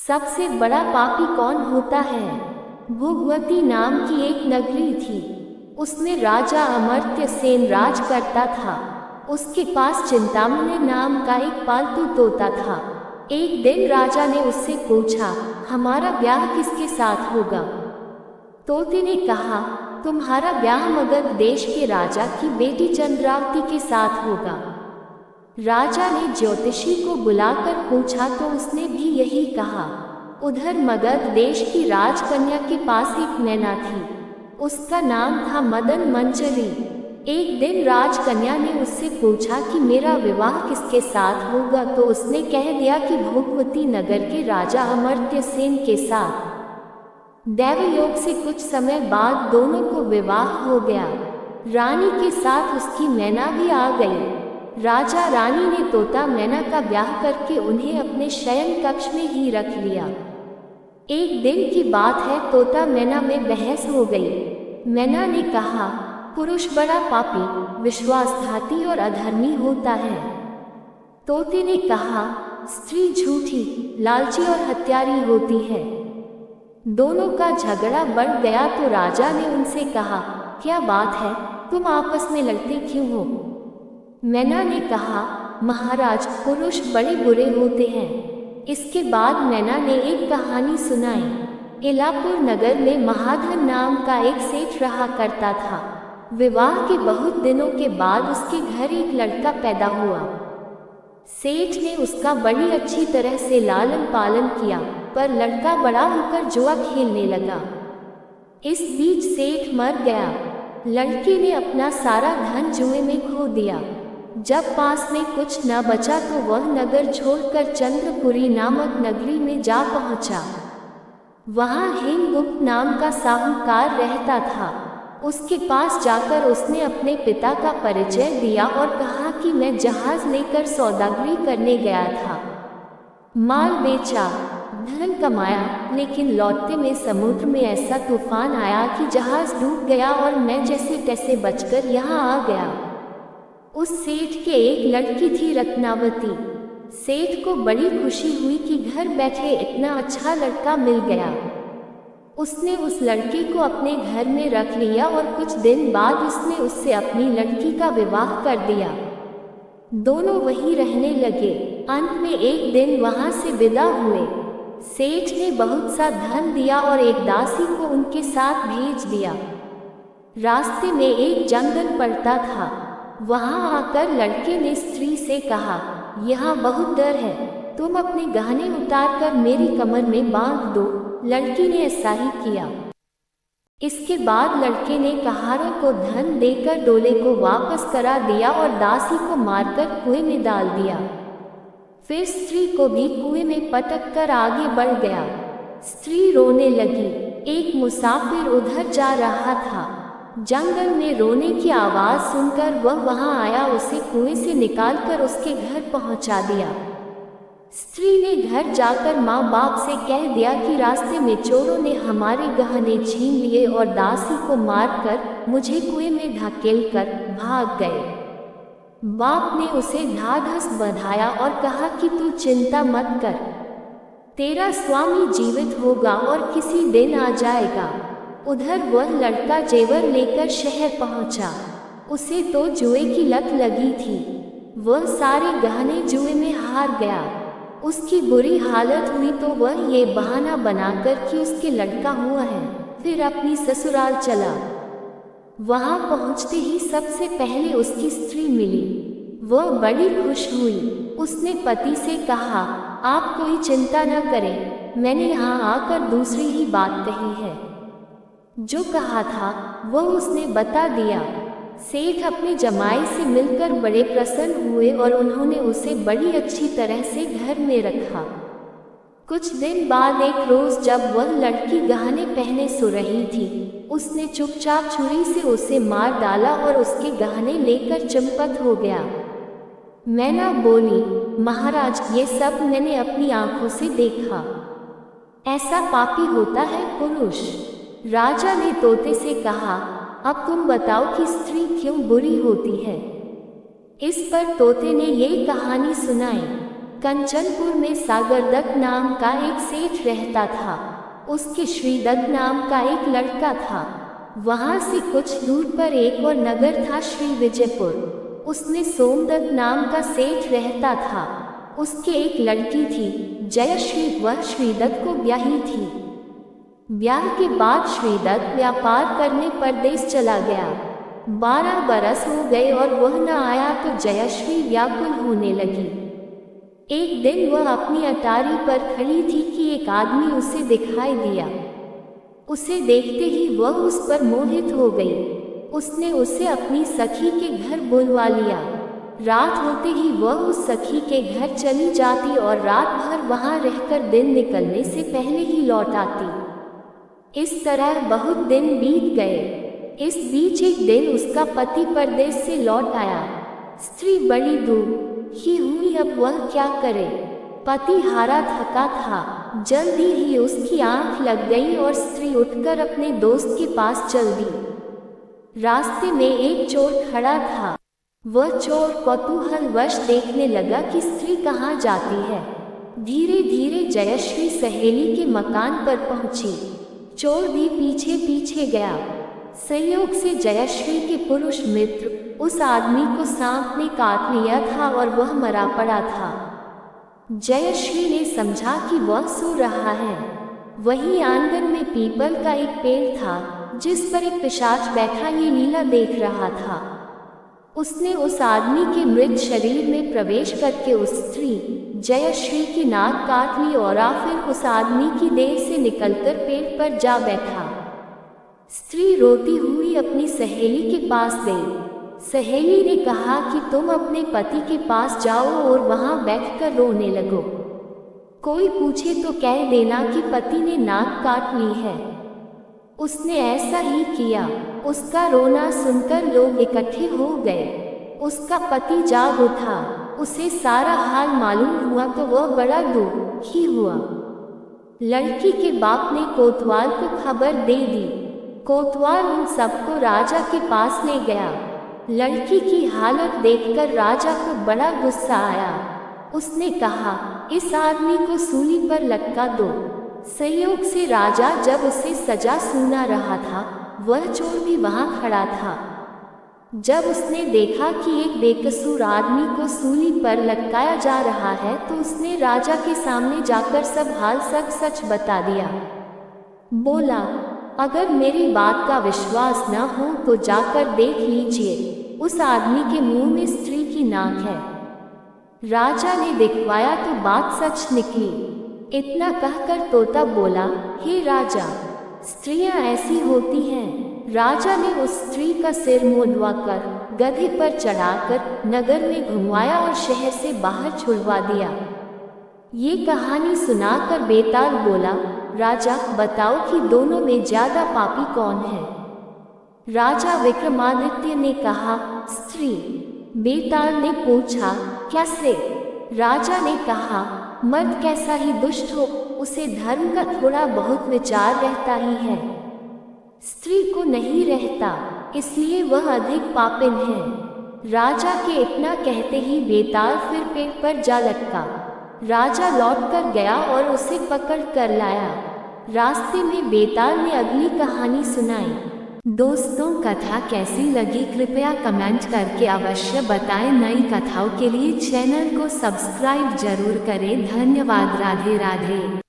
सबसे बड़ा पापी कौन होता है? भोगवती नाम की एक नगरी थी। उसमें राजा अमर्त्य सेन राज करता था। उसके पास चिंतामणि नाम का एक पालतू तोता था। एक दिन राजा ने उससे पूछा, हमारा ब्याह किसके साथ होगा? तोते ने कहा, तुम्हारा ब्याह मगध देश के राजा की बेटी चंद्रावती के साथ होगा। राजा ने ज्योतिषी को बुलाकर पूछा तो उसने भी यही कहा। उधर मगध देश की राजकन्या के पास एक मैना थी। उसका नाम था मदन मंजरी। एक दिन राजकन्या ने उससे पूछा कि मेरा विवाह किसके साथ होगा, तो उसने कह दिया कि भोगवती नगर के राजा अमर्त्य सेन के साथ। दैवयोग से कुछ समय बाद दोनों को विवाह हो गया। रानी के साथ उसकी मैना भी आ गई। राजा रानी ने तोता मैना का ब्याह करके उन्हें अपने शयन कक्ष में ही रख लिया। एक दिन की बात है, तोता मैना में बहस हो गई। मैना ने कहा, पुरुष बड़ा पापी, विश्वासघाती और अधर्मी होता है। तोते ने कहा, स्त्री झूठी, लालची और हत्यारी होती है। दोनों का झगड़ा बढ़ गया तो राजा ने उनसे कहा, क्या बात है, तुम आपस में लड़ते क्यों हो? मैना ने कहा, महाराज, पुरुष बड़े बुरे होते हैं। इसके बाद मैना ने एक कहानी सुनाई। इलापुर नगर में महाधन नाम का एक सेठ रहा करता था। विवाह के बहुत दिनों के बाद उसके घर एक लड़का पैदा हुआ। सेठ ने उसका बड़ी अच्छी तरह से लालन पालन किया, पर लड़का बड़ा होकर जुआ खेलने लगा। इस बीच सेठ मर गया। लड़के ने अपना सारा धन जुए में खो दिया। जब पास में कुछ न बचा तो वह नगर छोड़कर चंद्रपुरी नामक नगरी में जा पहुंचा। वहां हेमगुप्त नाम का साहूकार रहता था। उसके पास जाकर उसने अपने पिता का परिचय दिया और कहा कि मैं जहाज लेकर सौदागरी करने गया था। माल बेचा, धन कमाया, लेकिन लौटते में समुद्र में ऐसा तूफान आया कि जहाज डूब गया और मैं जैसे तैसे बचकर यहाँ आ गया। उस सेठ के एक लड़की थी रत्नावती। सेठ को बड़ी खुशी हुई कि घर बैठे इतना अच्छा लड़का मिल गया। उसने उस लड़के को अपने घर में रख लिया और कुछ दिन बाद उसने उससे अपनी लड़की का विवाह कर दिया। दोनों वहीं रहने लगे। अंत में एक दिन वहां से विदा हुए। सेठ ने बहुत सा धन दिया और एक दासी को उनके साथ भेज दिया। रास्ते में एक जंगल पड़ता था। वहां आकर लड़के ने स्त्री से कहा, यहाँ बहुत डर है, तुम अपने गहने उतार कर मेरी कमर में बांध दो। लड़की ने ऐसा ही किया। इसके बाद लड़के ने कहारों को धन देकर डोले को वापस करा दिया और दासी को मारकर कुएं में डाल दिया। फिर स्त्री को भी कुएं में पटक कर आगे बढ़ गया। स्त्री रोने लगी। एक मुसाफिर उधर जा रहा था। जंगल में रोने की आवाज़ सुनकर वह वहां आया, उसे कुएं से निकालकर उसके घर पहुंचा दिया। स्त्री ने घर जाकर माँ बाप से कह दिया कि रास्ते में चोरों ने हमारे गहने छीन लिए और दासी को मारकर मुझे कुएं में धकेलकर भाग गए। बाप ने उसे ढाढ़स बंधाया और कहा कि तू चिंता मत कर, तेरा स्वामी जीवित होगा और किसी दिन आ जाएगा। उधर वह लड़का जेवर लेकर शहर पहुंचा। उसे तो जुए की लत लगी थी। वह सारे गहने जुए में हार गया। उसकी बुरी हालत हुई तो वह ये बहाना बनाकर कि उसके लड़का हुआ है, फिर अपनी ससुराल चला। वहां पहुंचते ही सबसे पहले उसकी स्त्री मिली। वह बड़ी खुश हुई। उसने पति से कहा, आप कोई चिंता न करें, मैंने यहाँ आकर दूसरी ही बात कही है। जो कहा था वह उसने बता दिया। सेठ अपने जमाई से मिलकर बड़े प्रसन्न हुए और उन्होंने उसे बड़ी अच्छी तरह से घर में रखा। कुछ दिन बाद एक रोज जब वह लड़की गहने पहने सो रही थी, उसने चुपचाप छुरी से उसे मार डाला और उसके गहने लेकर चंपत हो गया। मैना बोली, महाराज, ये सब मैंने अपनी आंखों से देखा। ऐसा पापी होता है पुरुष। राजा ने तोते से कहा, अब तुम बताओ कि स्त्री क्यों बुरी होती है। इस पर तोते ने ये कहानी सुनाई। कंचनपुर में सागरदत्त नाम का एक सेठ रहता था। उसके श्रीदत्त नाम का एक लड़का था। वहां से कुछ दूर पर एक और नगर था, श्री विजयपुर। उसमें सोमदत्त नाम का सेठ रहता था। उसके एक लड़की थी जयश्री। वह श्रीदत्त को ब्याही थी। ब्याह के बाद श्रीदत्त व्यापार करने परदेश चला गया। 12 बरस हो गए और वह न आया तो जयश्री व्याकुल होने लगी। एक दिन वह अपनी अटारी पर खड़ी थी कि एक आदमी उसे दिखाई दिया। उसे देखते ही वह उस पर मोहित हो गई। उसने उसे अपनी सखी के घर बुलवा लिया। रात होते ही वह उस सखी के घर चली जाती और रात भर वहां रहकर दिन निकलने से पहले ही लौट आती। इस तरह बहुत दिन बीत गए। इस बीच एक दिन उसका पति परदेश से लौट आया। स्त्री बड़ी दुखी हुई, अब वह क्या करे। पति हारा थका था। जल्दी ही उसकी आंख लग गई और स्त्री उठकर अपने दोस्त के पास चल दी। रास्ते में एक चोर खड़ा था। वह चोर कौतूहलवश देखने लगा कि स्त्री कहाँ जाती है। धीरे धीरे जयश्री सहेली के मकान पर पहुंची। चोर भी पीछे पीछे गया। संयोग से जयश्री के पुरुष मित्र उस आदमी को सांप ने काट लिया था और वह मरा पड़ा था। जयश्री ने समझा कि वह सो रहा है। वहीं आंगन में पीपल का एक पेड़ था जिस पर एक पिशाच बैठा ये लीला देख रहा था। उसने उस आदमी के मृत शरीर में प्रवेश करके उस स्त्री जयश्री की नाक काट ली और फिर उस आदमी की देह से निकलकर पेड़ पर जा बैठा। स्त्री रोती हुई अपनी सहेली के पास गई। सहेली ने कहा कि तुम अपने पति के पास जाओ और वहां बैठकर रोने लगो। कोई पूछे तो कह देना कि पति ने नाक काट ली है। उसने ऐसा ही किया। उसका रोना सुनकर लोग इकट्ठे हो गए। उसका पति जाग उठा। उसे सारा हाल मालूम हुआ तो वह बड़ा दुखी हुआ। लड़की के बाप ने कोतवाल को खबर दे दी। कोतवाल उन सबको राजा के पास ले गया। लड़की की हालत देखकर राजा को बड़ा गुस्सा आया। उसने कहा, इस आदमी को सूली पर लटका दो। संयोग से राजा जब उसे सजा सुना रहा था, वह चोर भी वहां खड़ा था। जब उसने देखा कि एक बेकसूर आदमी को सूली पर लटकाया जा रहा है तो उसने राजा के सामने जाकर सब हाल सच सच बता दिया। बोला, अगर मेरी बात का विश्वास न हो तो जाकर देख लीजिए, उस आदमी के मुंह में स्त्री की नाक है। राजा ने दिखवाया तो बात सच निकली। इतना कहकर तोता बोला, हे राजा, स्त्रियां ऐसी होती हैं। राजा ने उस स्त्री का सिर मुंडवाकर गधे पर चढ़ाकर नगर में घुमाया और शहर से बाहर छुड़वा दिया। ये कहानी सुनाकर बेताल बोला, राजा बताओ कि दोनों में ज्यादा पापी कौन है। राजा विक्रमादित्य ने कहा, स्त्री। बेताल ने पूछा, कैसे। राजा ने कहा, मर्द कैसा ही दुष्ट हो, उसे धर्म का थोड़ा बहुत विचार रहता ही है। स्त्री को नहीं रहता, इसलिए वह अधिक पापिन है। राजा के इतना कहते ही बेताल फिर पेड़ पर जा लटका। राजा लौटकर गया और उसे पकड़ कर लाया। रास्ते में बेताल ने अगली कहानी सुनाई। दोस्तों, कथा कैसी लगी कृपया कमेंट करके अवश्य बताएं। नई कथाओं के लिए चैनल को सब्सक्राइब जरूर करें। धन्यवाद। राधे राधे।